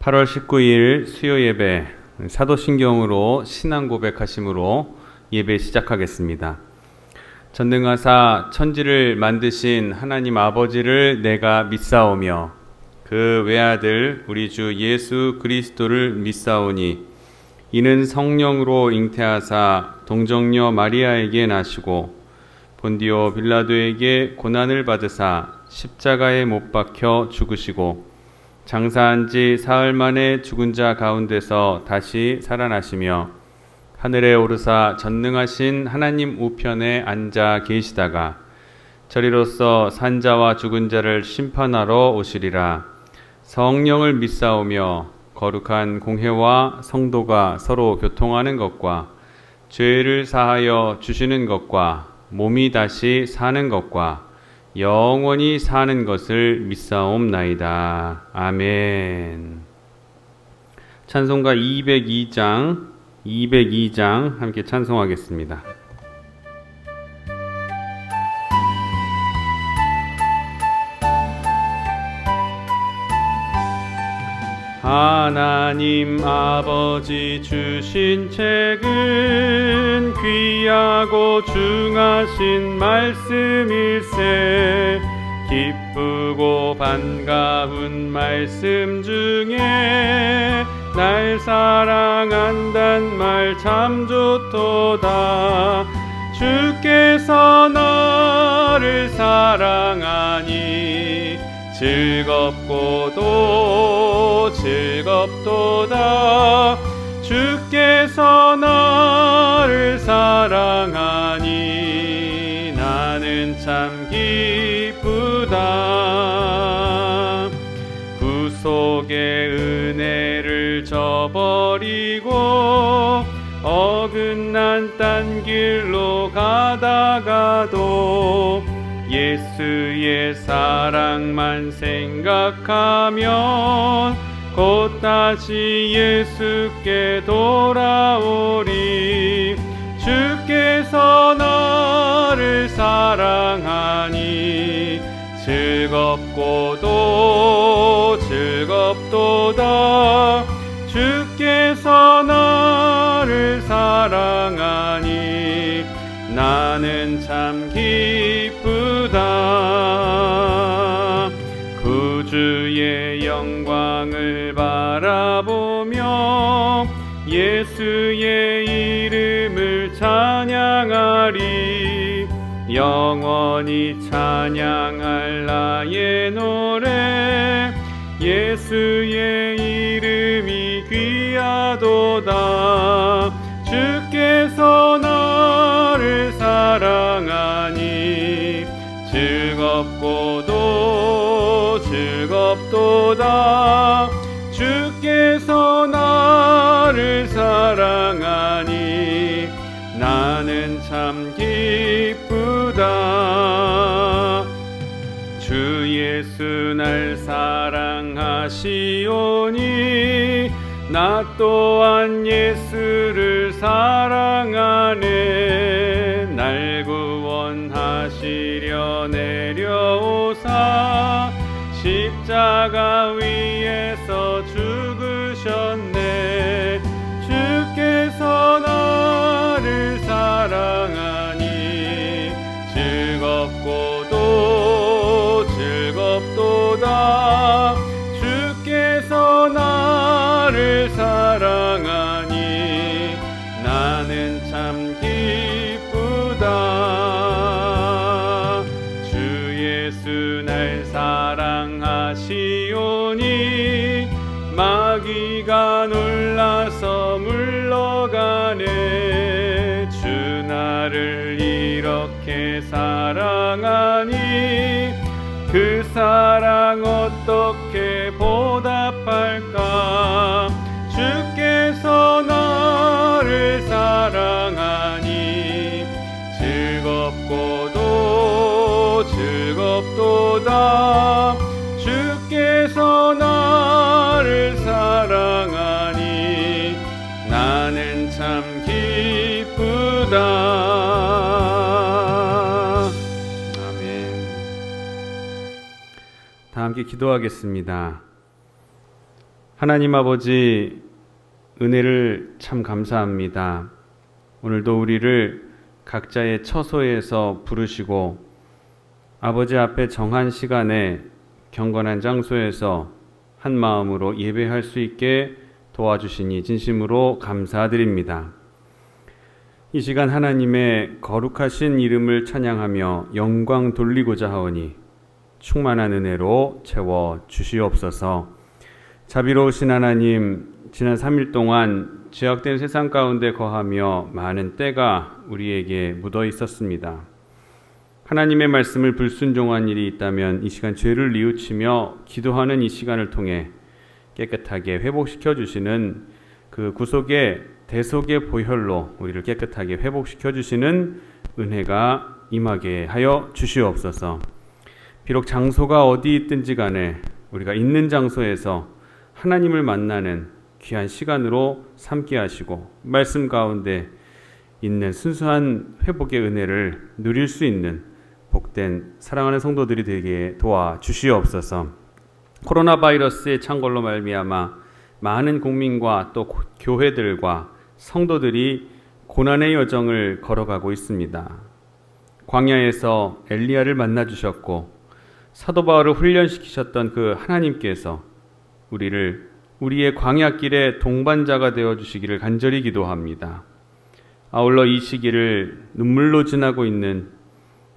8월 19일 수요 예배 사도신경으로 신앙 고백하심으로 예배 시작하겠습니다. 전능하사 천지를 만드신 하나님 아버지를 내가 믿사오며 그 외아들 우리 주 예수 그리스도를 믿사오니 이는 성령으로 잉태하사 동정녀 마리아에게 나시고 본디오 빌라도에게 고난을 받으사 십자가에 못 박혀 죽으시고 장사한 지 사흘 만에 죽은 자 가운데서 다시 살아나시며 하늘에 오르사 전능하신 하나님 우편에 앉아 계시다가 저리로서 산자와 죽은 자를 심판하러 오시리라. 성령을 믿사오며 거룩한 공회와 성도가 서로 교통하는 것과 죄를 사하여 주시는 것과 몸이 다시 사는 것과 영원히 사는 것을 믿사옵나이다. 아멘. 찬송가 202장 함께 찬송하겠습니다. 하나님 아버지 주신 책은 귀하고 중하신 말씀일세. 기쁘고 반가운 말씀 중에 날 사랑한단 말 참 좋도다. 주께서 너를 사랑하니 즐겁고도 즐겁도다. 주께서 나를 사랑하니 나는 참 기쁘다. 구속의 은혜를 저버리고 어긋난 딴 길로 가다가도 예수의 사랑만 생각하면 곧 다시 예수께 돌아오리. 주께서 나를 사랑하니 즐겁고도 즐겁도다. 주께서 나를 사랑하니 나는 참 기쁘다. 구주의 영광을 바라보며 예수의 이름을 찬양하리. 영원히 찬양할 나의 노래 예수의 이름이 귀하도다. 주께서 나를 사랑하니 즐겁고도 즐겁도다. 주께서 나를 사랑하니 나는 참 기쁘다. 주 예수 날 사랑하시오니 나 또한 예수를 사랑하네. 날 구원하시려 내려오사 십자가 위에서 죽으셨네. 주께서 나를 사랑하니 즐겁고도 즐겁도다. 주께서 나를 사랑하니 나는 참 기쁘다. 주 예수 날 사랑하시오니 마귀가 놀라서 물러가네. 주 나를 이렇게 사랑하니 그 사랑 어떻게 보답할까. 주께서 나를 사랑하니 즐겁고도 즐겁도다. 주께서 나를 사랑하니 나는 참 기쁘다. 아멘. 다 함께 기도하겠습니다. 하나님 아버지, 은혜를 참 감사합니다. 오늘도 우리를 각자의 처소에서 부르시고 아버지 앞에 정한 시간에 경건한 장소에서 한 마음으로 예배할 수 있게 도와주시니 진심으로 감사드립니다. 이 시간 하나님의 거룩하신 이름을 찬양하며 영광 돌리고자 하오니 충만한 은혜로 채워 주시옵소서. 자비로우신 하나님, 지난 3일 동안 죄악된 세상 가운데 거하며 많은 때가 우리에게 묻어 있었습니다. 하나님의 말씀을 불순종한 일이 있다면 이 시간 죄를 뉘우치며 기도하는 이 시간을 통해 깨끗하게 회복시켜 주시는 그 구속의 대속의 보혈로 우리를 깨끗하게 회복시켜 주시는 은혜가 임하게 하여 주시옵소서. 비록 장소가 어디 있든지 간에 우리가 있는 장소에서 하나님을 만나는 귀한 시간으로 삼게 하시고 말씀 가운데 있는 순수한 회복의 은혜를 누릴 수 있는 복된 사랑하는 성도들이 되게 도와주시옵소서. 코로나 바이러스의 창궐로 말미암아 많은 국민과 또 교회들과 성도들이 고난의 여정을 걸어가고 있습니다. 광야에서 엘리야를 만나 주셨고 사도 바울을 훈련시키셨던 그 하나님께서 우리의 광야길의 동반자가 되어 주시기를 간절히 기도합니다. 아울러 이 시기를 눈물로 지나고 있는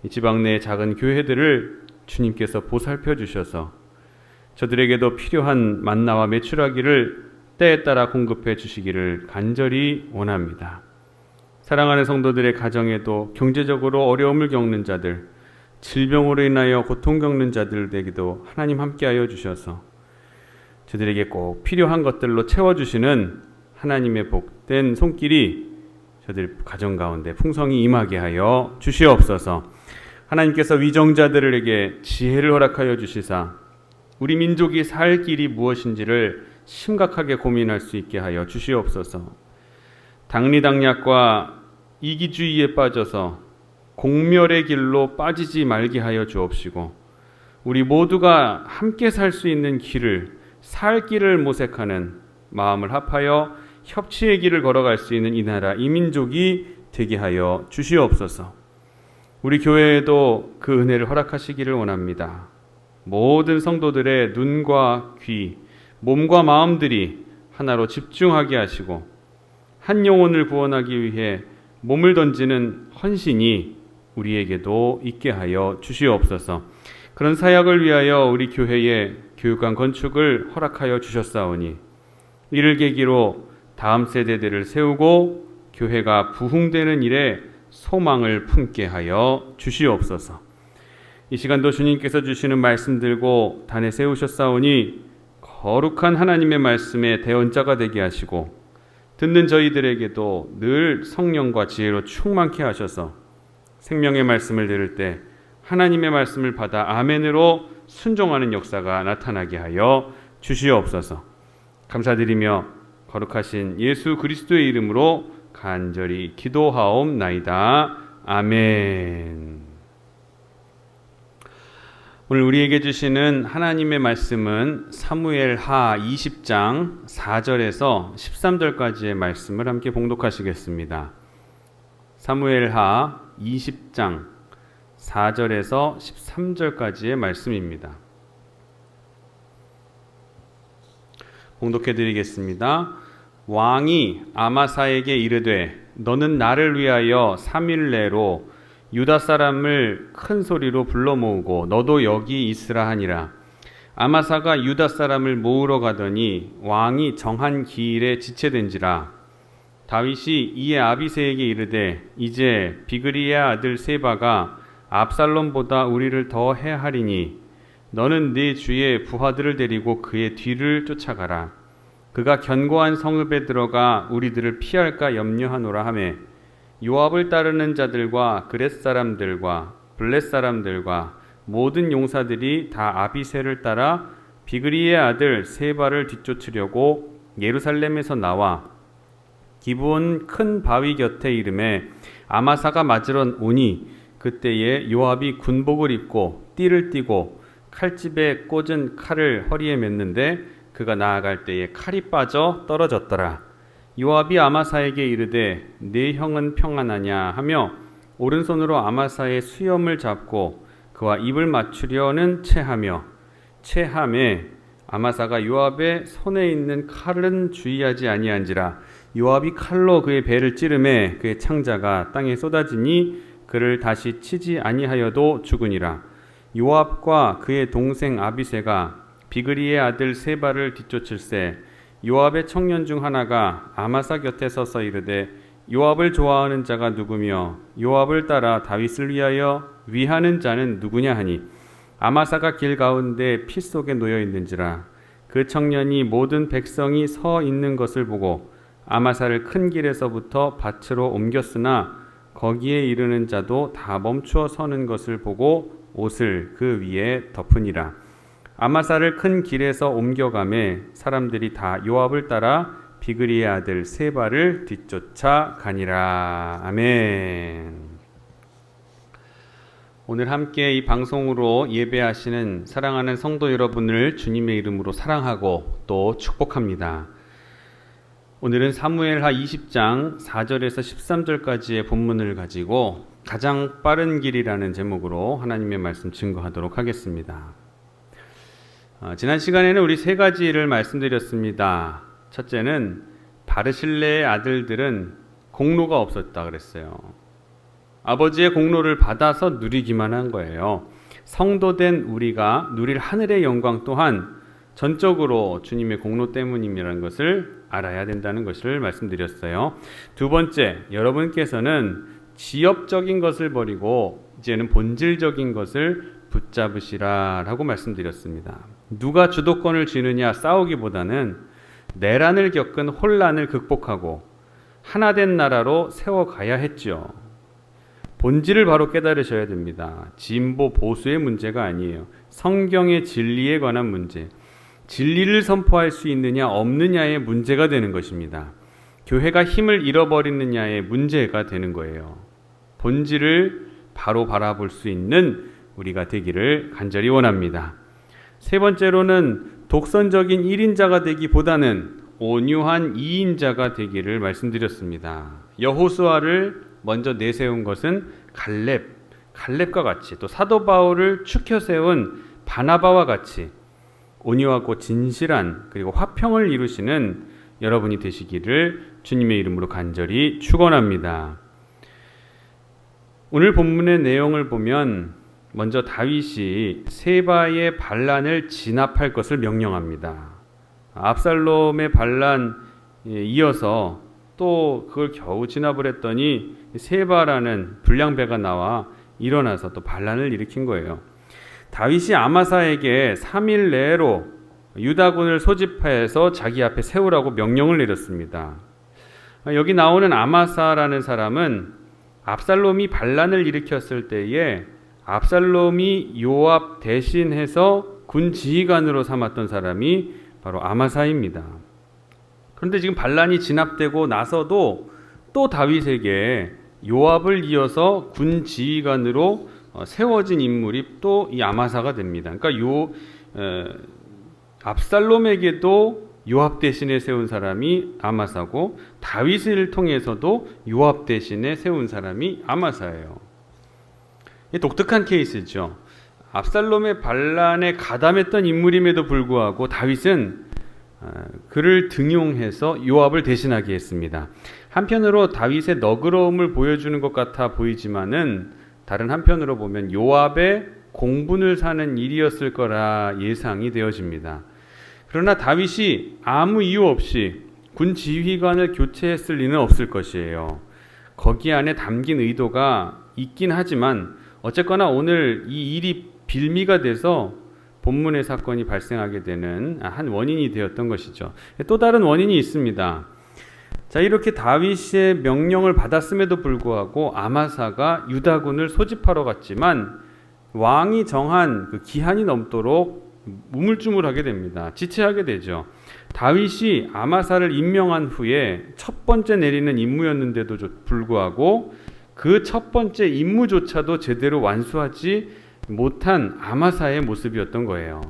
이 지방 내 작은 교회들을 주님께서 보살펴 주셔서 저들에게도 필요한 만나와 메추라기를 때에 따라 공급해 주시기를 간절히 원합니다. 사랑하는 성도들의 가정에도 경제적으로 어려움을 겪는 자들, 질병으로 인하여 고통 겪는 자들에게도 하나님 함께하여 주셔서 저들에게 꼭 필요한 것들로 채워주시는 하나님의 복된 손길이 저들 가정 가운데 풍성히 임하게 하여 주시옵소서. 하나님께서 위정자들에게 지혜를 허락하여 주시사 우리 민족이 살 길이 무엇인지를 심각하게 고민할 수 있게 하여 주시옵소서. 당리당략과 이기주의에 빠져서 공멸의 길로 빠지지 말게 하여 주옵시고 우리 모두가 함께 살 수 있는 길을 살 길을 모색하는 마음을 합하여 협치의 길을 걸어갈 수 있는 이 나라 이 민족이 되게 하여 주시옵소서. 우리 교회에도 그 은혜를 허락하시기를 원합니다. 모든 성도들의 눈과 귀, 몸과 마음들이 하나로 집중하게 하시고 한 영혼을 구원하기 위해 몸을 던지는 헌신이 우리에게도 있게 하여 주시옵소서. 그런 사역을 위하여 우리 교회에 교육관 건축을 허락하여 주셨사오니 이를 계기로 다음 세대들을 세우고 교회가 부흥되는 일에 소망을 품게 하여 주시옵소서. 이 시간도 주님께서 주시는 말씀 들고 단에 세우셨사오니 거룩한 하나님의 말씀의 대언자가 되게 하시고 듣는 저희들에게도 늘 성령과 지혜로 충만케 하셔서 생명의 말씀을 들을 때 하나님의 말씀을 받아 아멘으로 순종하는 역사가 나타나게 하여 주시옵소서. 감사드리며 거룩하신 예수 그리스도의 이름으로 간절히 기도하옵나이다. 아멘. 오늘 우리에게 주시는 하나님의 말씀은 사무엘하 20장 4절에서 13절까지의 말씀을 함께 봉독하시겠습니다. 사무엘하 20장 4절에서 13절까지의 말씀입니다. 봉독해 드리겠습니다. 왕이 아마사에게 이르되 너는 나를 위하여 3일 내로 유다 사람을 큰 소리로 불러 모으고 너도 여기 있으라 하니라. 아마사가 유다 사람을 모으러 가더니 왕이 정한 기일에 지체된지라. 다윗이 이에 아비새에게 이르되 이제 비그리의 아들 세바가 압살롬보다 우리를 더 해하리니 너는 네 주의 부하들을 데리고 그의 뒤를 쫓아가라. 그가 견고한 성읍에 들어가 우리들을 피할까 염려하노라 하매 요압을 따르는 자들과 그렛 사람들과 블렛 사람들과 모든 용사들이 다 아비새를 따라 비그리의 아들 세바를 뒤쫓으려고 예루살렘에서 나와 기브온 큰 바위 곁에 이름에 아마사가 맞으러 오니 그때에 요압이 군복을 입고 띠를 띠고 칼집에 꽂은 칼을 허리에 맸는데 그가 나아갈 때에 칼이 빠져 떨어졌더라. 요압이 아마사에게 이르되 내 형은 평안하냐 하며 오른손으로 아마사의 수염을 잡고 그와 입을 맞추려는 체함에 아마사가 요압의 손에 있는 칼은 주의하지 아니한지라. 요압이 칼로 그의 배를 찌르매 그의 창자가 땅에 쏟아지니 그를 다시 치지 아니하여도 죽으니라. 요압과 그의 동생 아비새가 비그리의 아들 세바를 뒤쫓을세 요압의 청년 중 하나가 아마사 곁에 서서 이르되 요압을 좋아하는 자가 누구며 요압을 따라 다윗을 위하여 위하는 자는 누구냐 하니 아마사가 길 가운데 피 속에 놓여 있는지라. 그 청년이 모든 백성이 서 있는 것을 보고 아마사를 큰 길에서부터 밭으로 옮겼으나 거기에 이르는 자도 다 멈추어 서는 것을 보고 옷을 그 위에 덮으니라. 아마사를 큰 길에서 옮겨가매 사람들이 다 요압을 따라 비그리의 아들 세바를 뒤쫓아 가니라. 아멘. 오늘 함께 이 방송으로 예배하시는 사랑하는 성도 여러분을 주님의 이름으로 사랑하고 또 축복합니다. 오늘은 사무엘하 20장 4절에서 13절까지의 본문을 가지고 가장 빠른 길이라는 제목으로 하나님의 말씀 증거하도록 하겠습니다. 지난 시간에는 우리 세 가지를 말씀드렸습니다. 첫째는 바르실레의 아들들은 공로가 없었다 그랬어요. 아버지의 공로를 받아서 누리기만 한 거예요. 성도된 우리가 누릴 하늘의 영광 또한 전적으로 주님의 공로 때문임이라는 것을 알아야 된다는 것을 말씀드렸어요. 두 번째, 여러분께서는 지엽적인 것을 버리고 이제는 본질적인 것을 붙잡으시라라고 말씀드렸습니다. 누가 주도권을 쥐느냐 싸우기보다는 내란을 겪은 혼란을 극복하고 하나된 나라로 세워가야 했죠. 본질을 바로 깨달으셔야 됩니다. 진보 보수의 문제가 아니에요. 성경의 진리에 관한 문제, 진리를 선포할 수 있느냐 없느냐의 문제가 되는 것입니다. 교회가 힘을 잃어버리느냐의 문제가 되는 거예요. 본질을 바로 바라볼 수 있는 우리가 되기를 간절히 원합니다. 세 번째로는 독선적인 1인자가 되기보다는 온유한 2인자가 되기를 말씀드렸습니다. 여호수아를 먼저 내세운 것은 갈렙과 같이, 또 사도 바울을 축혀 세운 바나바와 같이 온유하고 진실한 그리고 화평을 이루시는 여러분이 되시기를 주님의 이름으로 간절히 축원합니다. 오늘 본문의 내용을 보면 먼저 다윗이 세바의 반란을 진압할 것을 명령합니다. 압살롬의 반란에 이어서 또 그걸 겨우 진압을 했더니 세바라는 불량배가 나와 일어나서 또 반란을 일으킨 거예요. 다윗이 아마사에게 3일 내로 유다군을 소집해서 자기 앞에 세우라고 명령을 내렸습니다. 여기 나오는 아마사라는 사람은 압살롬이 반란을 일으켰을 때에 압살롬이 요압 대신해서 군 지휘관으로 삼았던 사람이 바로 아마사입니다. 그런데 지금 반란이 진압되고 나서도 또 다윗에게 요압을 이어서 군 지휘관으로 세워진 인물이 또 이 아마사가 됩니다. 그러니까 압살롬에게도 요압 대신에 세운 사람이 아마사고 다윗을 통해서도 요압 대신에 세운 사람이 아마사예요. 독특한 케이스죠. 압살롬의 반란에 가담했던 인물임에도 불구하고 다윗은 그를 등용해서 요압을 대신하게 했습니다. 한편으로 다윗의 너그러움을 보여주는 것 같아 보이지만은 다른 한편으로 보면 요압의 공분을 사는 일이었을 거라 예상이 되어집니다. 그러나 다윗이 아무 이유 없이 군 지휘관을 교체했을 리는 없을 것이에요. 거기 안에 담긴 의도가 있긴 하지만 어쨌거나 오늘 이 일이 빌미가 돼서 본문의 사건이 발생하게 되는 한 원인이 되었던 것이죠. 또 다른 원인이 있습니다. 자, 이렇게 다윗의 명령을 받았음에도 불구하고 아마사가 유다군을 소집하러 갔지만 왕이 정한 그 기한이 넘도록 우물쭈물하게 됩니다. 지체하게 되죠. 다윗이 아마사를 임명한 후에 첫 번째 내리는 임무였는데도 불구하고 그 첫 번째 임무조차도 제대로 완수하지 못한 아마사의 모습이었던 거예요.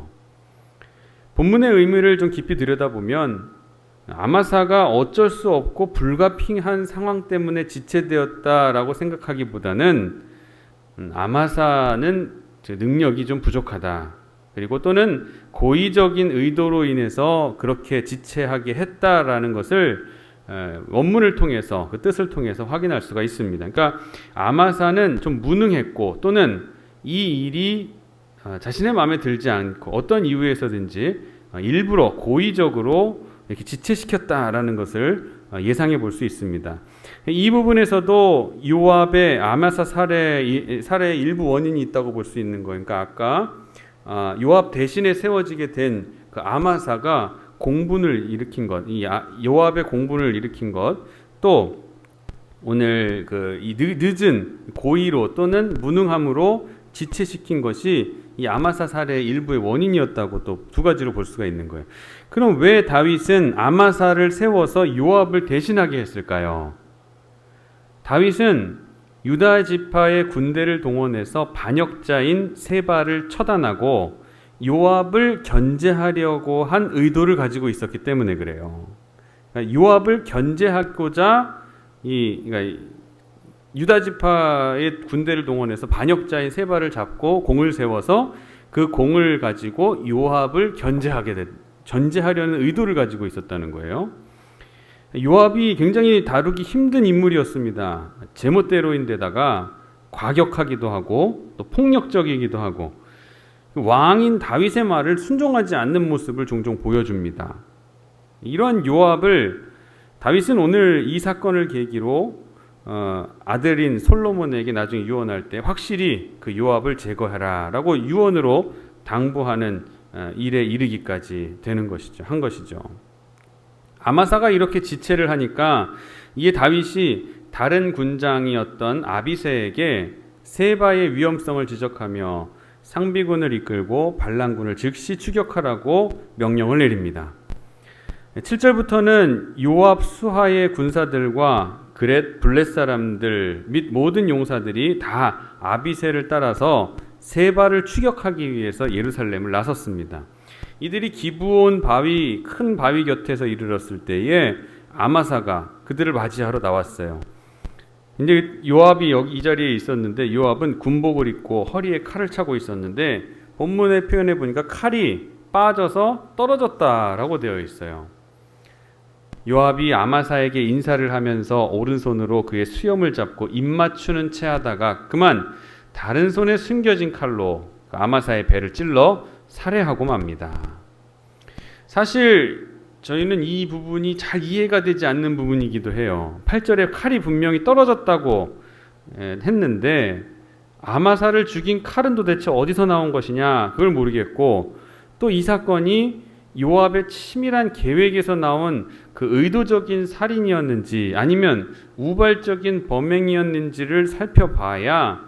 본문의 의미를 좀 깊이 들여다보면 아마사가 어쩔 수 없고 불가피한 상황 때문에 지체되었다라고 생각하기보다는 아마사는 능력이 좀 부족하다. 그리고 또는 고의적인 의도로 인해서 그렇게 지체하게 했다라는 것을 원문을 통해서 그 뜻을 통해서 확인할 수가 있습니다. 그러니까 아마사는 좀 무능했고 또는 이 일이 자신의 마음에 들지 않고 어떤 이유에서든지 일부러 고의적으로 이렇게 지체시켰다라는 것을 예상해 볼 수 있습니다. 이 부분에서도 요압의 아마사 살해의 일부 원인이 있다고 볼 수 있는 거예요. 그러니까 아까 요압 대신에 세워지게 된 그 아마사가 공분을 일으킨 것, 요압의 공분을 일으킨 것, 또 오늘 이 늦은 고의로 또는 무능함으로 지체시킨 것이 이 아마사 살해의 일부의 원인이었다고 또 두 가지로 볼 수가 있는 거예요. 그럼 왜 다윗은 아마사를 세워서 요압을 대신하게 했을까요? 다윗은 유다 지파의 군대를 동원해서 반역자인 세바를 처단하고 요압을 견제하려고 한 의도를 가지고 있었기 때문에 그래요. 그러니까 요압을 견제하고자 그러니까 유다 지파의 군대를 동원해서 반역자인 세바를 잡고 공을 세워서 그 공을 가지고 요압을 견제하려는 의도를 가지고 있었다는 거예요. 요압이 굉장히 다루기 힘든 인물이었습니다. 제멋대로인데다가 과격하기도 하고 또 폭력적이기도 하고 왕인 다윗의 말을 순종하지 않는 모습을 종종 보여줍니다. 이런 요압을 다윗은 오늘 이 사건을 계기로 아들인 솔로몬에게 나중에 유언할 때 확실히 그 요압을 제거해라 라고 유언으로 당부하는 일에 이르기까지 되는 것이죠. 한 것이죠. 아마사가 이렇게 지체를 하니까 이에 다윗이 다른 군장이었던 아비새에게 세바의 위험성을 지적하며 상비군을 이끌고 반란군을 즉시 추격하라고 명령을 내립니다. 7절부터는 요압 수하의 군사들과 그렛 블렛 사람들 및 모든 용사들이 다 아비새를 따라서 세바를 추격하기 위해서 예루살렘을 나섰습니다. 이들이 기브온 바위, 큰 바위 곁에서 이르렀을 때에 아마사가 그들을 맞이하러 나왔어요. 이제 요압이 여기 이 자리에 있었는데 요압은 군복을 입고 허리에 칼을 차고 있었는데 본문의 표현에 보니까 칼이 빠져서 떨어졌다라고 되어 있어요. 요압이 아마사에게 인사를 하면서 오른손으로 그의 수염을 잡고 입 맞추는 채 하다가 그만 다른 손에 숨겨진 칼로 아마사의 배를 찔러 살해하고 맙니다. 사실 저희는 이 부분이 잘 이해가 되지 않는 부분이기도 해요. 8절에 칼이 분명히 떨어졌다고 했는데 아마사를 죽인 칼은 도대체 어디서 나온 것이냐 그걸 모르겠고 또 이 사건이 요압의 치밀한 계획에서 나온 그 의도적인 살인이었는지 아니면 우발적인 범행이었는지를 살펴봐야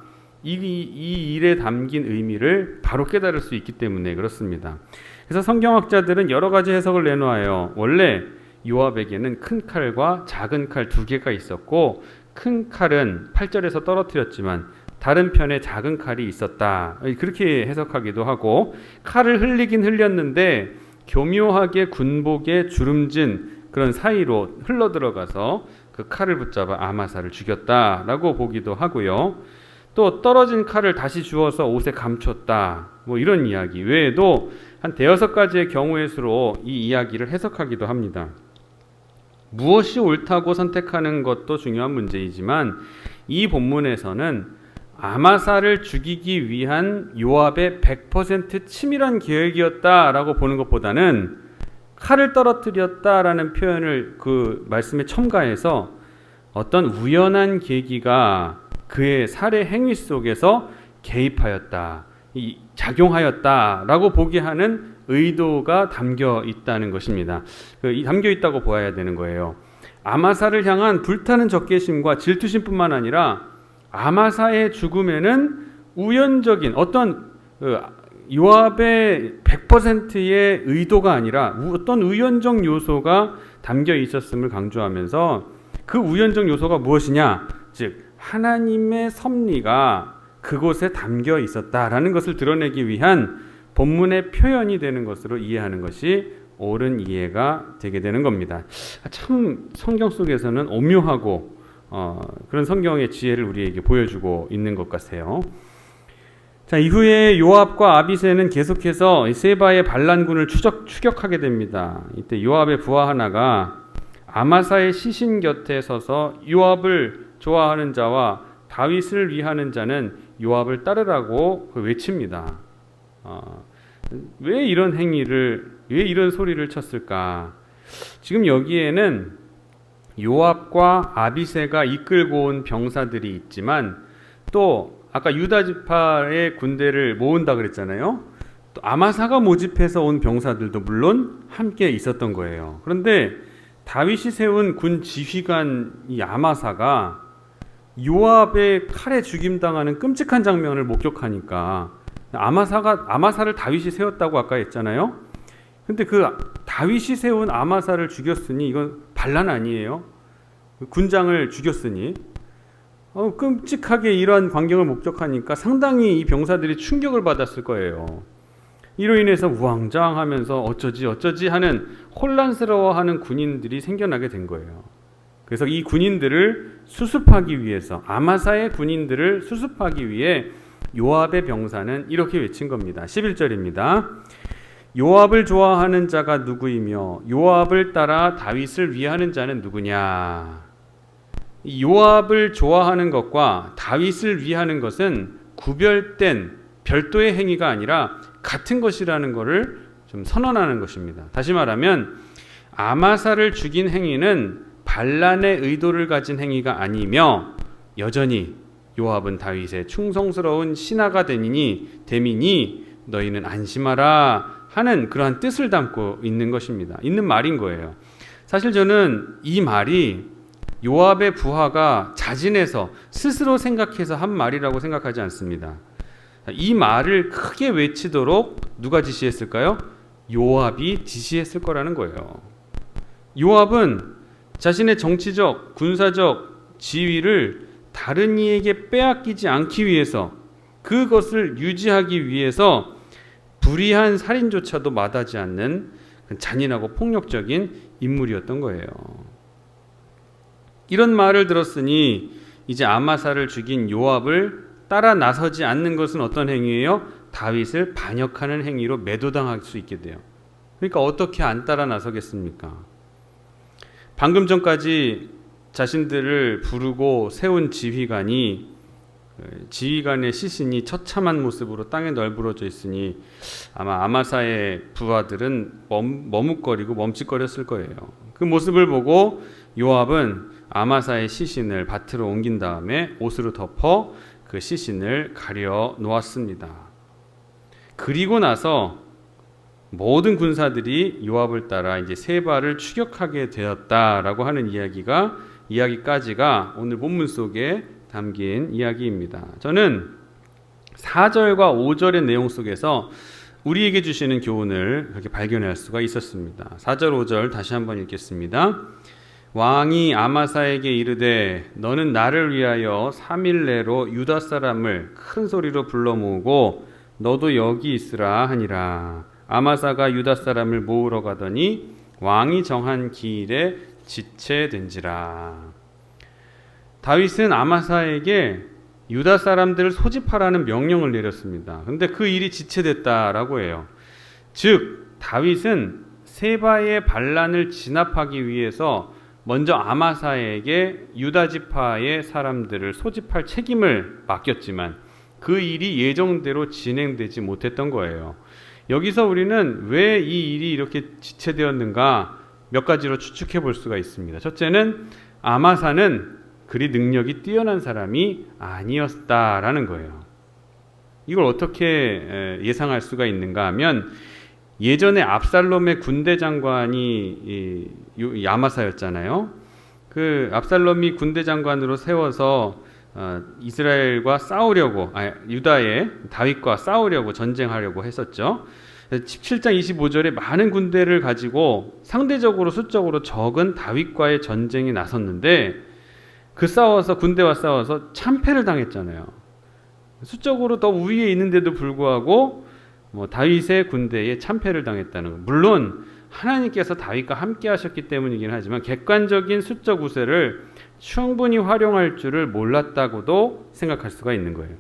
이 일에 담긴 의미를 바로 깨달을 수 있기 때문에 그렇습니다. 그래서 성경학자들은 여러 가지 해석을 내놓아요. 원래 요압에게는 큰 칼과 작은 칼 두 개가 있었고 큰 칼은 8절에서 떨어뜨렸지만 다른 편에 작은 칼이 있었다. 그렇게 해석하기도 하고 칼을 흘리긴 흘렸는데 교묘하게 군복에 주름진 그런 사이로 흘러들어가서 그 칼을 붙잡아 아마사를 죽였다라고 보기도 하고요. 또 떨어진 칼을 다시 주워서 옷에 감췄다. 뭐 이런 이야기 외에도 한 대여섯 가지의 경우의 수로 이 이야기를 해석하기도 합니다. 무엇이 옳다고 선택하는 것도 중요한 문제이지만 이 본문에서는 아마사를 죽이기 위한 요압의 100% 치밀한 계획이었다라고 보는 것보다는 칼을 떨어뜨렸다라는 표현을 그 말씀에 첨가해서 어떤 우연한 계기가 그의 살해 행위 속에서 개입하였다, 작용하였다라고 보게 하는 의도가 담겨 있다는 것입니다. 담겨 있다고 보아야 되는 거예요. 아마사를 향한 불타는 적개심과 질투심뿐만 아니라 아마사의 죽음에는 우연적인 어떤 요압의 100%의 의도가 아니라 어떤 우연적 요소가 담겨 있었음을 강조하면서 그 우연적 요소가 무엇이냐? 즉 하나님의 섭리가 그곳에 담겨 있었다라는 것을 드러내기 위한 본문의 표현이 되는 것으로 이해하는 것이 옳은 이해가 되게 되는 겁니다. 참 성경 속에서는 오묘하고 그런 성경의 지혜를 우리에게 보여주고 있는 것 같아요. 자, 이후에 요압과 아비새는 계속해서 세바의 반란군을 추격하게 됩니다. 이때 요압의 부하 하나가 아마사의 시신 곁에 서서 요압을 좋아하는 자와 다윗을 위하는 자는 요압을 따르라고 외칩니다. 왜 이런 소리를 쳤을까? 지금 여기에는 요압과 아비새가 이끌고 온 병사들이 있지만 또 아까 유다 지파의 군대를 모은다 그랬잖아요. 또 아마사가 모집해서 온 병사들도 물론 함께 있었던 거예요. 그런데 다윗이 세운 군 지휘관 이 아마사가 요압의 칼에 죽임당하는 끔찍한 장면을 목격하니까 아마사를 다윗이 세웠다고 아까 했잖아요. 근데 그 다윗이 세운 아마사를 죽였으니 이건 반란 아니에요? 군장을 죽였으니 끔찍하게 이러한 광경을 목격하니까 상당히 이 병사들이 충격을 받았을 거예요. 이로 인해서 우왕좌왕하면서 어쩌지 하는 혼란스러워하는 군인들이 생겨나게 된 거예요. 그래서 이 군인들을 수습하기 위해서 아마사의 군인들을 수습하기 위해 요압의 병사는 이렇게 외친 겁니다. 11절입니다. 요압을 좋아하는 자가 누구이며 요압을 따라 다윗을 위하는 자는 누구냐? 요압을 좋아하는 것과 다윗을 위하는 것은 구별된 별도의 행위가 아니라 같은 것이라는 것을 좀 선언하는 것입니다. 다시 말하면 아마사를 죽인 행위는 반란의 의도를 가진 행위가 아니며 여전히 요압은 다윗의 충성스러운 신하가 되미니 너희는 안심하라 하는 그러한 뜻을 담고 있는 것입니다. 있는 말인 거예요. 사실 저는 이 말이 요압의 부하가 자진해서 스스로 생각해서 한 말이라고 생각하지 않습니다. 이 말을 크게 외치도록 누가 지시했을까요? 요압이 지시했을 거라는 거예요. 요압은 자신의 정치적, 군사적 지위를 다른 이에게 빼앗기지 않기 위해서 그것을 유지하기 위해서 불의한 살인조차도 마다하지 않는 잔인하고 폭력적인 인물이었던 거예요. 이런 말을 들었으니 이제 아마사를 죽인 요압을 따라 나서지 않는 것은 어떤 행위예요? 다윗을 반역하는 행위로 매도당할 수 있게 돼요. 그러니까 어떻게 안 따라 나서겠습니까? 방금 전까지 자신들을 부르고 세운 지휘관의 시신이 처참한 모습으로 땅에 널브러져 있으니 아마 아마사의 부하들은 머뭇거리고 멈칫거렸을 거예요. 그 모습을 보고 요압은 아마사의 시신을 밭으로 옮긴 다음에 옷으로 덮어 그 시신을 가려 놓았습니다. 그리고 나서 모든 군사들이 요압을 따라 이제 세바를 추격하게 되었다라고 하는 이야기까지가 오늘 본문 속에 담긴 이야기입니다. 저는 4절과 5절의 내용 속에서 우리에게 주시는 교훈을 그렇게 발견할 수가 있었습니다. 4절 5절 다시 한번 읽겠습니다. 왕이 아마사에게 이르되 너는 나를 위하여 3일 내로 유다 사람을 큰 소리로 불러 모으고 너도 여기 있으라 하니라. 아마사가 유다 사람을 모으러 가더니 왕이 정한 기일에 지체된지라. 다윗은 아마사에게 유다 사람들을 소집하라는 명령을 내렸습니다. 그런데 그 일이 지체됐다라고 해요. 즉 다윗은 세바의 반란을 진압하기 위해서 먼저 아마사에게 유다 지파의 사람들을 소집할 책임을 맡겼지만 그 일이 예정대로 진행되지 못했던 거예요. 여기서 우리는 왜 이 일이 이렇게 지체되었는가 몇 가지로 추측해 볼 수가 있습니다. 첫째는 아마사는 그리 능력이 뛰어난 사람이 아니었다라는 거예요. 이걸 어떻게 예상할 수가 있는가 하면 예전에 압살롬의 군대 장관이 아마사였잖아요. 그 압살롬이 군대 장관으로 세워서 이스라엘과 싸우려고 유다의 다윗과 싸우려고 전쟁하려고 했었죠. 17장 25절에 많은 군대를 가지고 상대적으로 수적으로 적은 다윗과의 전쟁에 나섰는데 군대와 싸워서 참패를 당했잖아요. 수적으로 더 우위에 있는데도 불구하고 다윗의 군대에 참패를 당했다는 것. 물론 하나님께서 다윗과 함께 하셨기 때문이긴 하지만 객관적인 수적 우세를 충분히 활용할 줄을 몰랐다고도 생각할 수가 있는 거예요.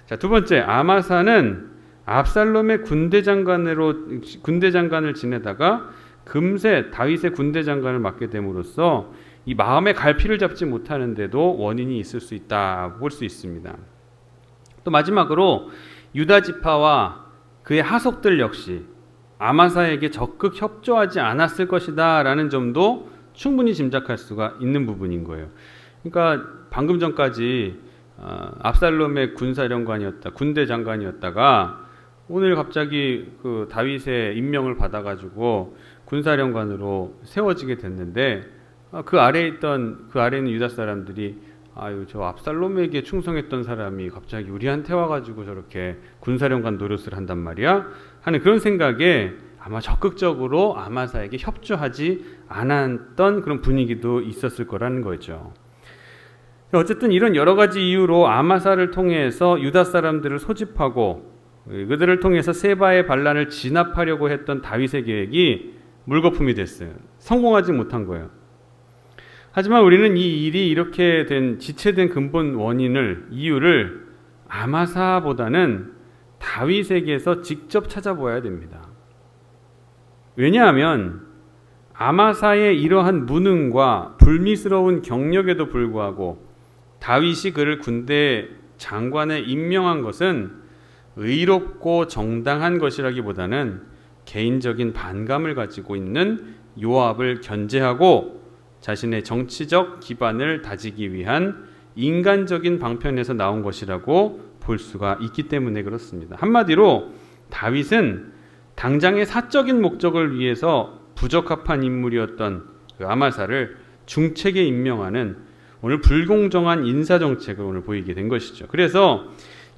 자, 두 번째, 아마사는 압살롬의 군대 장관을 지내다가 금세 다윗의 군대 장관을 맡게 됨으로써 이 마음의 갈피를 잡지 못하는데도 원인이 있을 수 있다 볼 수 있습니다. 또 마지막으로 유다 지파와 그의 하속들 역시 아마사에게 적극 협조하지 않았을 것이다 라는 점도 충분히 짐작할 수가 있는 부분인 거예요. 그러니까 방금 전까지 압살롬의 군대 장관이었다가 오늘 갑자기 그 다윗의 임명을 받아가지고 군사령관으로 세워지게 됐는데 그 아래에 있는 유다 사람들이 저 압살롬에게 충성했던 사람이 갑자기 우리한테 와가지고 저렇게 군사령관 노릇을 한단 말이야? 하는 그런 생각에 아마 적극적으로 아마사에게 협조하지 않았던 그런 분위기도 있었을 거라는 거죠. 어쨌든 이런 여러 가지 이유로 아마사를 통해서 유다 사람들을 소집하고 그들을 통해서 세바의 반란을 진압하려고 했던 다윗의 계획이 물거품이 됐어요. 성공하지 못한 거예요. 하지만 우리는 이 일이 이렇게 지체된 근본 이유를 아마사보다는 다윗에게서 직접 찾아보아야 됩니다. 왜냐하면 아마사의 이러한 무능과 불미스러운 경력에도 불구하고 다윗이 그를 군대 장관에 임명한 것은 의롭고 정당한 것이라기보다는 개인적인 반감을 가지고 있는 요압을 견제하고 자신의 정치적 기반을 다지기 위한 인간적인 방편에서 나온 것이라고 볼 수가 있기 때문에 그렇습니다. 한마디로 다윗은 당장의 사적인 목적을 위해서 부적합한 인물이었던 그 아마사를 중책에 임명하는 오늘 불공정한 인사정책을 오늘 보이게 된 것이죠. 그래서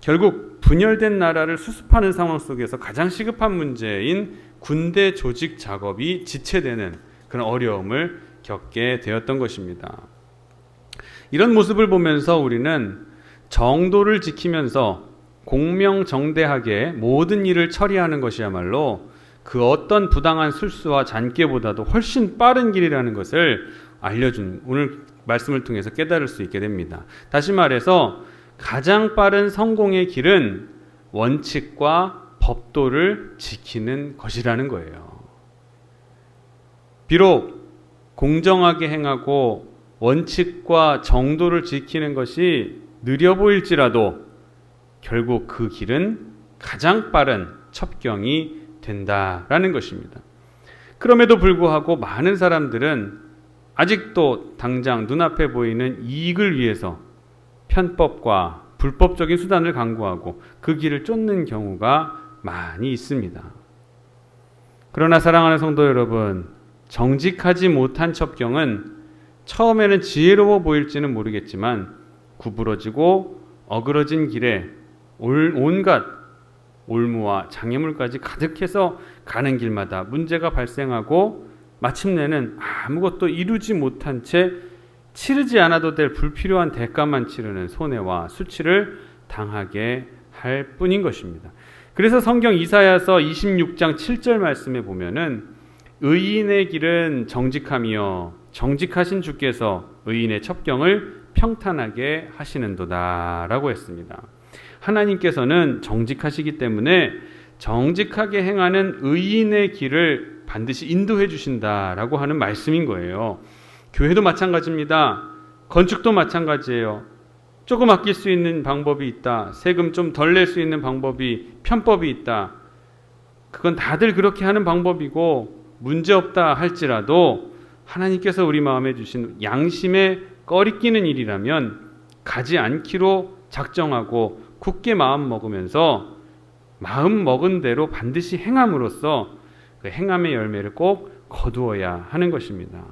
결국 분열된 나라를 수습하는 상황 속에서 가장 시급한 문제인 군대 조직 작업이 지체되는 그런 어려움을 겪게 되었던 것입니다. 이런 모습을 보면서 우리는 정도를 지키면서 공명정대하게 모든 일을 처리하는 것이야말로 그 어떤 부당한 술수와 잔꾀보다도 훨씬 빠른 길이라는 것을 알려준 오늘 말씀을 통해서 깨달을 수 있게 됩니다. 다시 말해서 가장 빠른 성공의 길은 원칙과 법도를 지키는 것이라는 거예요. 비록 공정하게 행하고 원칙과 정도를 지키는 것이 느려 보일지라도 결국 그 길은 가장 빠른 첩경이 된다라는 것입니다. 그럼에도 불구하고 많은 사람들은 아직도 당장 눈앞에 보이는 이익을 위해서 편법과 불법적인 수단을 강구하고 그 길을 쫓는 경우가 많이 있습니다. 그러나 사랑하는 성도 여러분, 정직하지 못한 첩경은 처음에는 지혜로워 보일지는 모르겠지만 구부러지고 어그러진 길에 온갖 올무와 장애물까지 가득해서 가는 길마다 문제가 발생하고 마침내는 아무것도 이루지 못한 채 치르지 않아도 될 불필요한 대가만 치르는 손해와 수치를 당하게 할 뿐인 것입니다. 그래서 성경 이사야서 26장 7절 말씀에 보면은 의인의 길은 정직함이요 정직하신 주께서 의인의 첩경을 평탄하게 하시는도다 라고 했습니다. 하나님께서는 정직하시기 때문에 정직하게 행하는 의인의 길을 반드시 인도해 주신다라고 하는 말씀인 거예요. 교회도 마찬가지입니다. 건축도 마찬가지예요. 조금 아낄 수 있는 방법이 있다. 세금 좀 덜 낼 수 있는 편법이 있다. 그건 다들 그렇게 하는 방법이고 문제없다 할지라도 하나님께서 우리 마음에 주신 양심에 꺼리끼는 일이라면 가지 않기로 작정하고 굳게 마음 먹으면서 마음 먹은 대로 반드시 행함으로써 그 행함의 열매를 꼭 거두어야 하는 것입니다.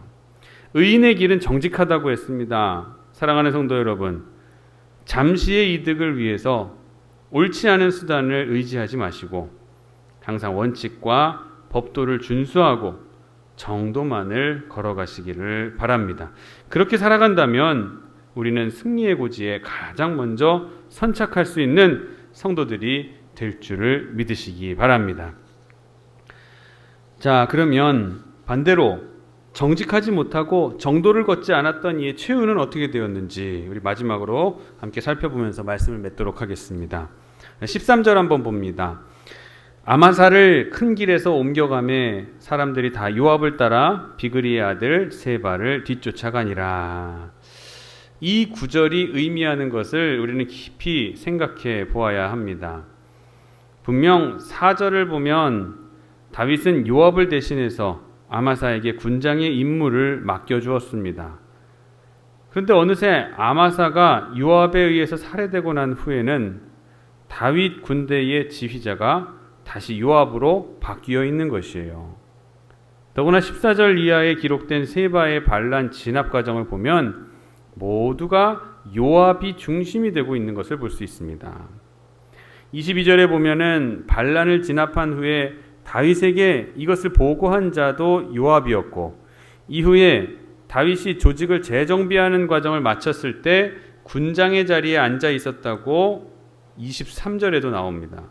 의인의 길은 정직하다고 했습니다. 사랑하는 성도 여러분, 잠시의 이득을 위해서 옳지 않은 수단을 의지하지 마시고 항상 원칙과 법도를 준수하고 정도만을 걸어가시기를 바랍니다. 그렇게 살아간다면 우리는 승리의 고지에 가장 먼저 선착할 수 있는 성도들이 될 줄을 믿으시기 바랍니다. 자, 그러면 반대로 정직하지 못하고 정도를 걷지 않았던 이의 최후는 어떻게 되었는지 우리 마지막으로 함께 살펴보면서 말씀을 맺도록 하겠습니다. 13절 한번 봅니다. 아마사를 큰 길에서 옮겨가매 사람들이 다 요압을 따라 비그리의 아들 세바를 뒤쫓아가니라. 이 구절이 의미하는 것을 우리는 깊이 생각해 보아야 합니다. 분명 4절을 보면 다윗은 요압을 대신해서 아마사에게 군장의 임무를 맡겨주었습니다. 그런데 어느새 아마사가 요압에 의해서 살해되고 난 후에는 다윗 군대의 지휘자가 다시 요압으로 바뀌어 있는 것이에요. 더구나 14절 이하에 기록된 세바의 반란 진압 과정을 보면 모두가 요압이 중심이 되고 있는 것을 볼 수 있습니다. 22절에 보면은 반란을 진압한 후에 다윗에게 이것을 보고한 자도 요압이었고, 이후에 다윗이 조직을 재정비하는 과정을 마쳤을 때 군장의 자리에 앉아 있었다고 23절에도 나옵니다.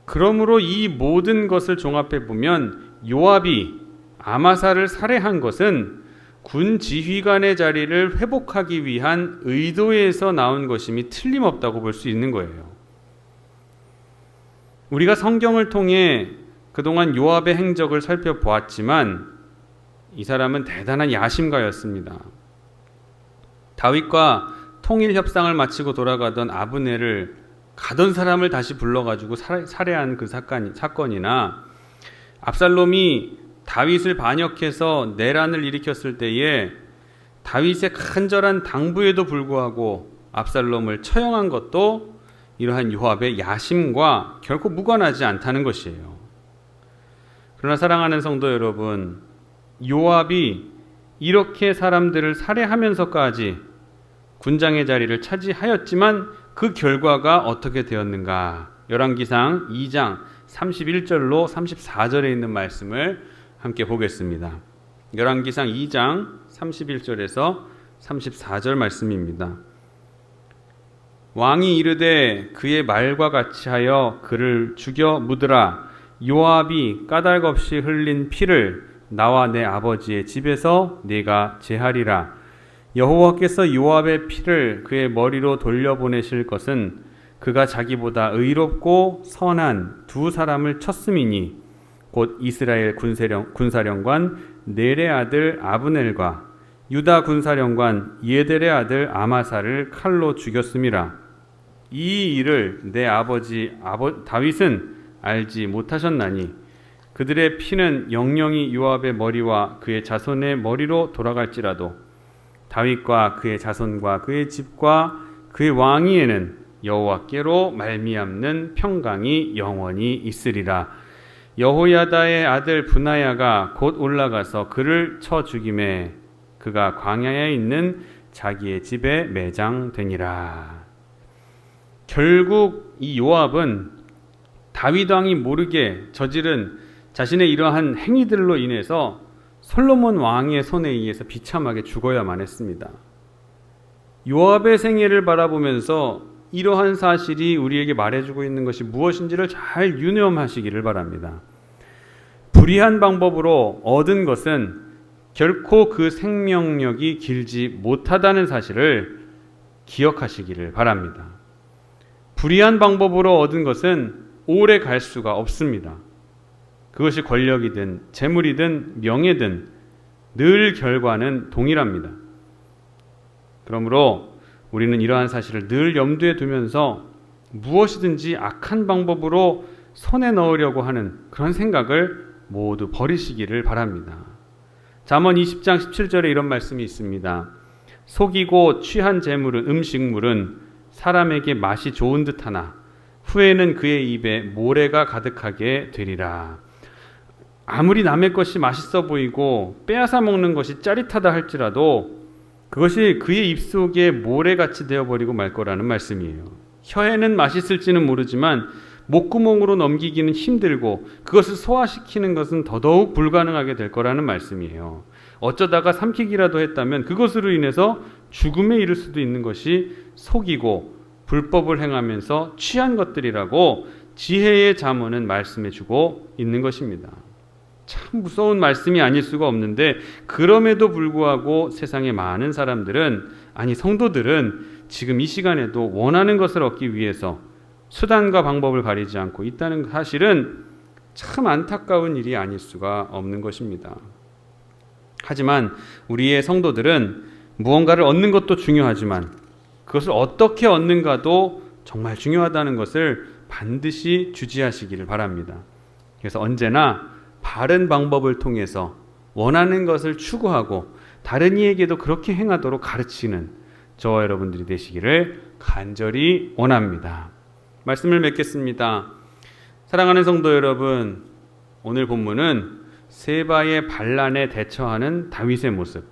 그러므로 이 모든 것을 종합해 보면 요압이 아마사를 살해한 것은 군 지휘관의 자리를 회복하기 위한 의도에서 나온 것임이 틀림없다고 볼 수 있는 거예요. 우리가 성경을 통해 그동안 요압의 행적을 살펴보았지만 이 사람은 대단한 야심가였습니다. 다윗과 통일 협상을 마치고 돌아가던 아브넬을 가던 사람을 다시 불러가지고 살해한 그 사건이나 압살롬이 다윗을 반역해서 내란을 일으켰을 때에 다윗의 간절한 당부에도 불구하고 압살롬을 처형한 것도 이러한 요압의 야심과 결코 무관하지 않다는 것이에요. 그러나 사랑하는 성도 여러분, 요압이 이렇게 사람들을 살해하면서까지 군장의 자리를 차지하였지만 그 결과가 어떻게 되었는가? 열왕기상 2장 31절로 34절에 있는 말씀을 함께 보겠습니다. 열왕기상 2장 31절에서 34절 말씀입니다. 왕이 이르되 그의 말과 같이 하여 그를 죽여 묻으라. 요압이 까닭 없이 흘린 피를 나와 내 아버지의 집에서 네가 제하리라. 여호와께서 요압의 피를 그의 머리로 돌려보내실 것은 그가 자기보다 의롭고 선한 두 사람을 쳤음이니 곧 이스라엘 군사령관 넬의 아들 아브넬과 유다 군사령관 예델의 아들 아마사를 칼로 죽였음이라. 이 일을 내 아버지 다윗은 알지 못하셨나니 그들의 피는 영영이 요압의 머리와 그의 자손의 머리로 돌아갈지라도 다윗과 그의 자손과 그의 집과 그의 왕위에는 여호와께로 말미암는 평강이 영원히 있으리라. 여호야다의 아들 브나야가 곧 올라가서 그를 쳐 죽임에 그가 광야에 있는 자기의 집에 매장되니라. 결국 이 요압은 다윗 왕이 모르게 저지른 자신의 이러한 행위들로 인해서 솔로몬 왕의 손에 의해서 비참하게 죽어야만 했습니다. 요압의 생애를 바라보면서 이러한 사실이 우리에게 말해주고 있는 것이 무엇인지를 잘 유념하시기를 바랍니다. 불의한 방법으로 얻은 것은 결코 그 생명력이 길지 못하다는 사실을 기억하시기를 바랍니다. 불의한 방법으로 얻은 것은 오래 갈 수가 없습니다. 그것이 권력이든 재물이든 명예든 늘 결과는 동일합니다. 그러므로 우리는 이러한 사실을 늘 염두에 두면서 무엇이든지 악한 방법으로 손에 넣으려고 하는 그런 생각을 모두 버리시기를 바랍니다. 잠언 20장 17절에 이런 말씀이 있습니다. 속이고 취한 재물은 음식물은 사람에게 맛이 좋은 듯하나 후에는 그의 입에 모래가 가득하게 되리라. 아무리 남의 것이 맛있어 보이고 빼앗아 먹는 것이 짜릿하다 할지라도 그것이 그의 입속에 모래같이 되어버리고 말 거라는 말씀이에요. 혀에는 맛있을지는 모르지만 목구멍으로 넘기기는 힘들고 그것을 소화시키는 것은 더더욱 불가능하게 될 거라는 말씀이에요. 어쩌다가 삼키기라도 했다면 그것으로 인해서 죽음에 이를 수도 있는 것이 속이고 불법을 행하면서 취한 것들이라고 지혜의 잠언은 말씀해주고 있는 것입니다. 참 무서운 말씀이 아닐 수가 없는데, 그럼에도 불구하고 세상의 많은 사람들은, 아니 성도들은 지금 이 시간에도 원하는 것을 얻기 위해서 수단과 방법을 가리지 않고 있다는 사실은 참 안타까운 일이 아닐 수가 없는 것입니다. 하지만 우리의 성도들은 무언가를 얻는 것도 중요하지만 그것을 어떻게 얻는가도 정말 중요하다는 것을 반드시 주지하시기를 바랍니다. 그래서 언제나 바른 방법을 통해서 원하는 것을 추구하고 다른 이에게도 그렇게 행하도록 가르치는 저와 여러분들이 되시기를 간절히 원합니다. 말씀을 맺겠습니다. 사랑하는 성도 여러분, 오늘 본문은 세바의 반란에 대처하는 다윗의 모습,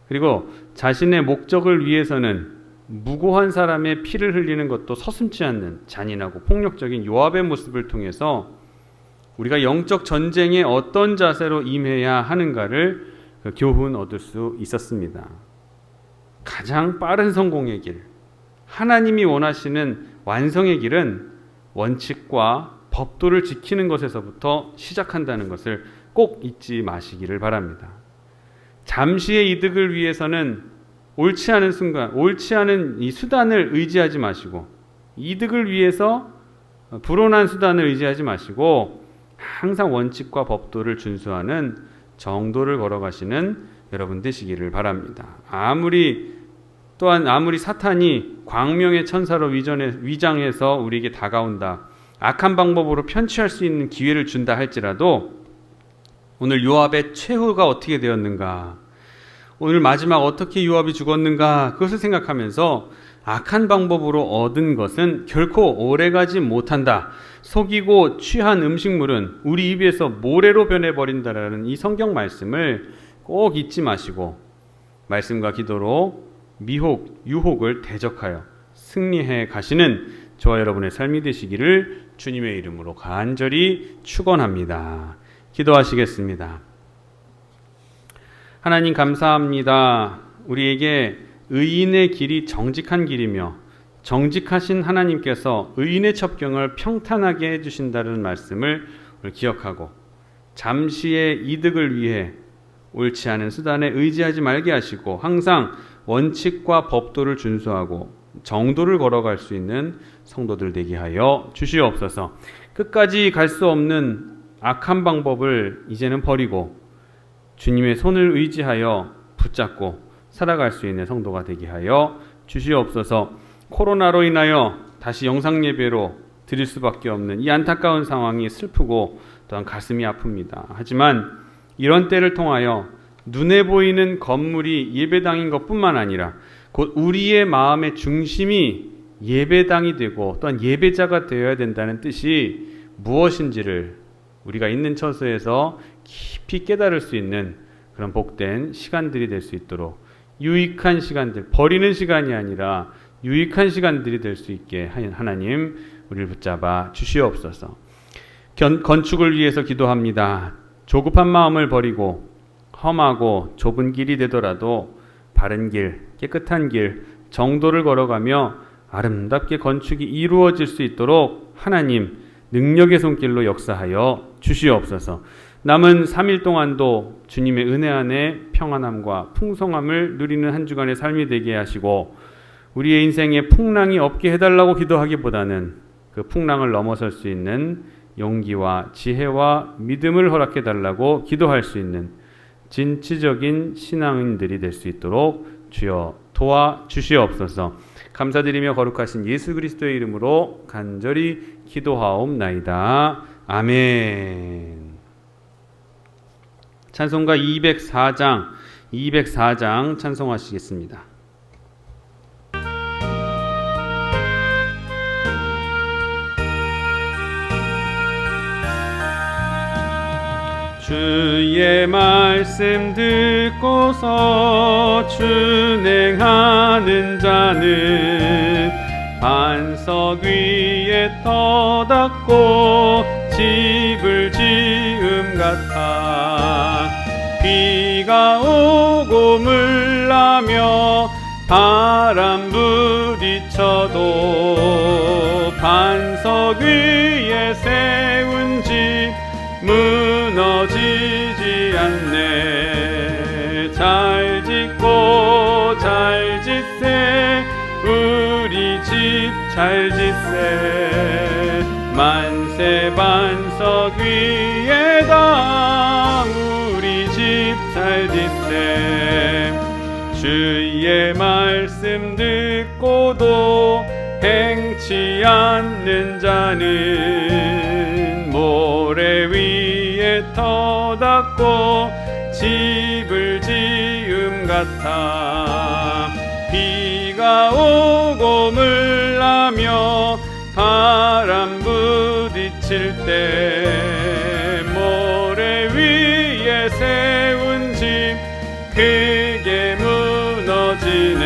그리고 자신의 목적을 위해서는 무고한 사람의 피를 흘리는 것도 서슴지 않는 잔인하고 폭력적인 요압의 모습을 통해서 우리가 영적 전쟁에 어떤 자세로 임해야 하는가를 교훈 얻을 수 있었습니다. 가장 빠른 성공의 길, 하나님이 원하시는 완성의 길은 원칙과 법도를 지키는 것에서부터 시작한다는 것을 꼭 잊지 마시기를 바랍니다. 잠시의 이득을 위해서는 옳지 않은 순간, 옳지 않은 이 수단을 의지하지 마시고, 이득을 위해서 불온한 수단을 의지하지 마시고 항상 원칙과 법도를 준수하는 정도를 걸어가시는 여러분 되시기를 바랍니다. 아무리 사탄이 광명의 천사로 위장해서 우리에게 다가온다, 악한 방법으로 편취할 수 있는 기회를 준다 할지라도 오늘 요압의 최후가 어떻게 되었는가, 오늘 마지막 어떻게 요압이 죽었는가, 그것을 생각하면서 악한 방법으로 얻은 것은 결코 오래가지 못한다, 속이고 취한 음식물은 우리 입에서 모래로 변해버린다라는 이 성경 말씀을 꼭 잊지 마시고 말씀과 기도로 유혹을 대적하여 승리해 가시는 저와 여러분의 삶이 되시기를 주님의 이름으로 간절히 축원합니다. 기도하시겠습니다. 하나님 감사합니다. 우리에게 의인의 길이 정직한 길이며 정직하신 하나님께서 의인의 첩경을 평탄하게 해주신다는 말씀을 기억하고 잠시의 이득을 위해 옳지 않은 수단에 의지하지 말게 하시고 항상 원칙과 법도를 준수하고 정도를 걸어갈 수 있는 성도들 되게 하여 주시옵소서. 끝까지 갈 수 없는 악한 방법을 이제는 버리고 주님의 손을 의지하여 붙잡고 살아갈 수 있는 성도가 되게 하여 주시옵소서. 코로나로 인하여 다시 영상 예배로 드릴 수밖에 없는 이 안타까운 상황이 슬프고 또한 가슴이 아픕니다. 하지만 이런 때를 통하여 눈에 보이는 건물이 예배당인 것뿐만 아니라 곧 우리의 마음의 중심이 예배당이 되고 또한 예배자가 되어야 된다는 뜻이 무엇인지를 우리가 있는 처소에서 깊이 깨달을 수 있는 그런 복된 시간들이 될 수 있도록 유익한 시간들, 버리는 시간이 아니라 유익한 시간들이 될 수 있게 하나님 우리를 붙잡아 주시옵소서. 건축을 위해서 기도합니다. 조급한 마음을 버리고 험하고 좁은 길이 되더라도 바른 길, 깨끗한 길, 정도를 걸어가며 아름답게 건축이 이루어질 수 있도록 하나님 능력의 손길로 역사하여 주시옵소서. 남은 3일 동안도 주님의 은혜 안에 평안함과 풍성함을 누리는 한 주간의 삶이 되게 하시고 우리의 인생에 풍랑이 없게 해달라고 기도하기보다는 그 풍랑을 넘어설 수 있는 용기와 지혜와 믿음을 허락해달라고 기도할 수 있는 진취적인 신앙인들이 될 수 있도록 주여 도와주시옵소서. 감사드리며 거룩하신 예수 그리스도의 이름으로 간절히 기도하옵나이다. 아멘. 찬송가 204장 찬송하시겠습니다. 주의 말씀 듣고서 준행하는 자는 반석 위에 터닫고 집을 지음 같아. 비가 오고 물나며 바람 부딪혀도 잘 짓세 만세 반석 위에다 우리 집 잘 짓세 주의 말씀 듣고도 행치 않는 자는 모래 위에 터닫고 집을 지음 같아 비가 오고 물나며 바람 부딪힐 때 모래 위에 세운 집 크게 무너지네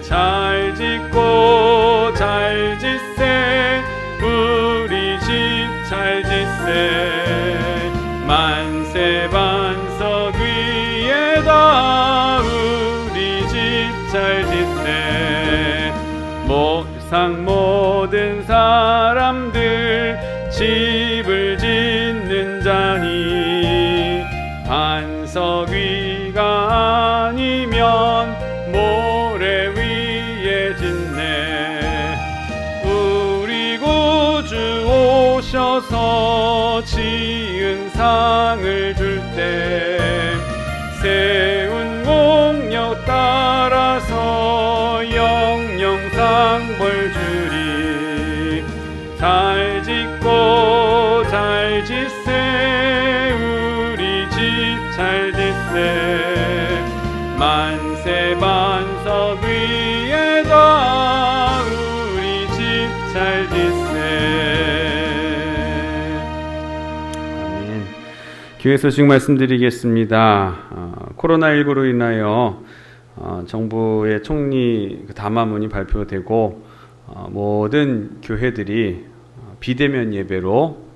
잘 짓고 잘 짓세 우리 집 잘 짓세 만세 반석 위에다 우리 집 잘 짓세 모상 모든 사람들 집을 짓는 자니 반석 위가 아니면 모래 위에 짓네 우리 구주 오셔서 지은 상을 줄 때 세운 공력 따라서 영영상 벌 주리 잘 짓고 잘 짓세 우리 집 잘 짓세 만세 반석 위에다 우리 집 잘 짓세 아멘. 교회 소식 말씀드리겠습니다. 코로나19로 인하여 정부의 총리 담화문이 발표되고 모든 교회들이 비대면 예배로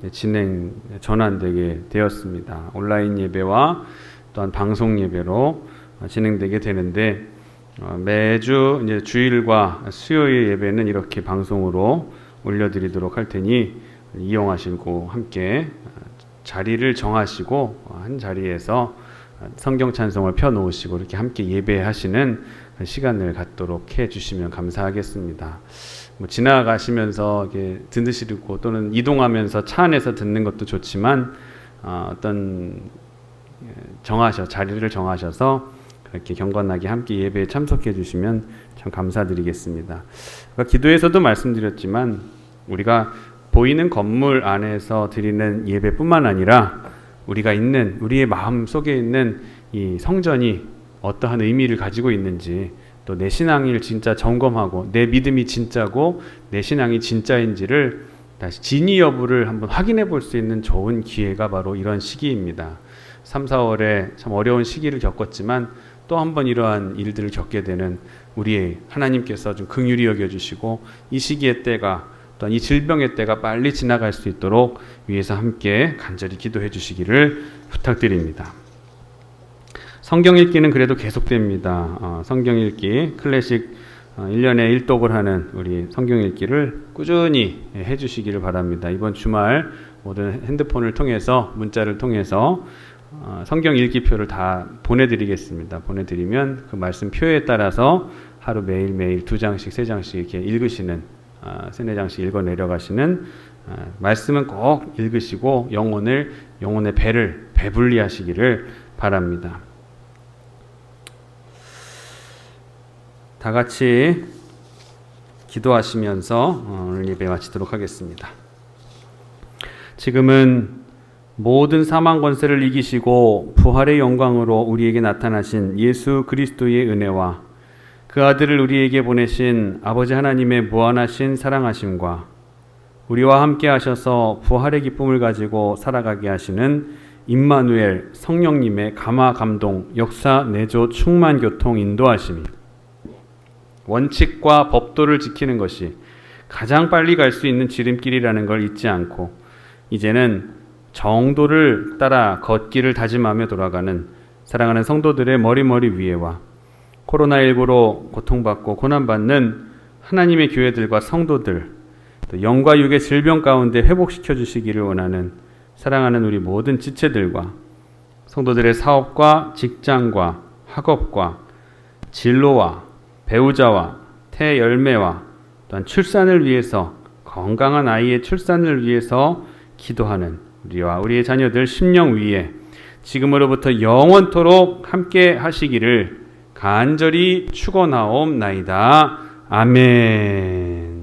전환되게 되었습니다. 온라인 예배와 또한 방송 예배로 진행되게 되는데 매주 이제 주일과 수요일 예배는 이렇게 방송으로 올려드리도록 할 테니 이용하시고 함께 자리를 정하시고 한 자리에서 성경 찬송을 펴놓으시고 이렇게 함께 예배하시는 시간을 갖도록 해주시면 감사하겠습니다. 지나가시면서 이렇게 들으시고 또는 이동하면서 차 안에서 듣는 것도 좋지만 어떤 자리를 정하셔서 그렇게 경건하게 함께 예배에 참석해 주시면 참 감사드리겠습니다. 기도에서도 말씀드렸지만 우리가 보이는 건물 안에서 드리는 예배뿐만 아니라 우리가 있는 우리의 마음 속에 있는 이 성전이 어떠한 의미를 가지고 있는지 또 내 신앙을 진짜 점검하고 내 믿음이 진짜고 내 신앙이 진짜인지를 다시 진위 여부를 한번 확인해 볼 수 있는 좋은 기회가 바로 이런 시기입니다. 3, 4월에 참 어려운 시기를 겪었지만 또 한 번 이러한 일들을 겪게 되는 우리의 하나님께서 좀 긍휼히 여겨주시고 이 시기의 때가 또한 이 질병의 때가 빨리 지나갈 수 있도록 위해서 함께 간절히 기도해 주시기를 부탁드립니다. 성경 읽기는 그래도 계속됩니다. 성경 읽기 클래식 1년에 1독을 하는 우리 성경 읽기를 꾸준히 해주시기를 바랍니다. 이번 주말 모든 핸드폰을 통해서 문자를 통해서 성경 읽기표를 다 보내드리겠습니다. 보내드리면 그 말씀 표에 따라서 하루 매일매일 2장씩 3장씩 이렇게 읽으시는 3, 4장씩 읽어 내려가시는 말씀은 꼭 읽으시고 영혼의 배를 배불리 하시기를 바랍니다. 다 같이 기도하시면서 오늘 예배 마치도록 하겠습니다. 지금은 모든 사망 권세를 이기시고 부활의 영광으로 우리에게 나타나신 예수 그리스도의 은혜와 그 아들을 우리에게 보내신 아버지 하나님의 무한하신 사랑하심과 우리와 함께 하셔서 부활의 기쁨을 가지고 살아가게 하시는 임마누엘 성령님의 감화 감동 역사 내조 충만 교통 인도하심이 원칙과 법도를 지키는 것이 가장 빨리 갈 수 있는 지름길이라는 걸 잊지 않고 이제는 정도를 따라 걷기를 다짐하며 돌아가는 사랑하는 성도들의 머리 위에와 코로나19로 고통받고 고난받는 하나님의 교회들과 성도들 또 영과 육의 질병 가운데 회복시켜 주시기를 원하는 사랑하는 우리 모든 지체들과 성도들의 사업과 직장과 학업과 진로와 배우자와 태열매와 또한 출산을 위해서, 건강한 아이의 출산을 위해서 기도하는 우리와 우리의 자녀들 심령 위에 지금으로부터 영원토록 함께 하시기를 간절히 축원하옵나이다. 아멘.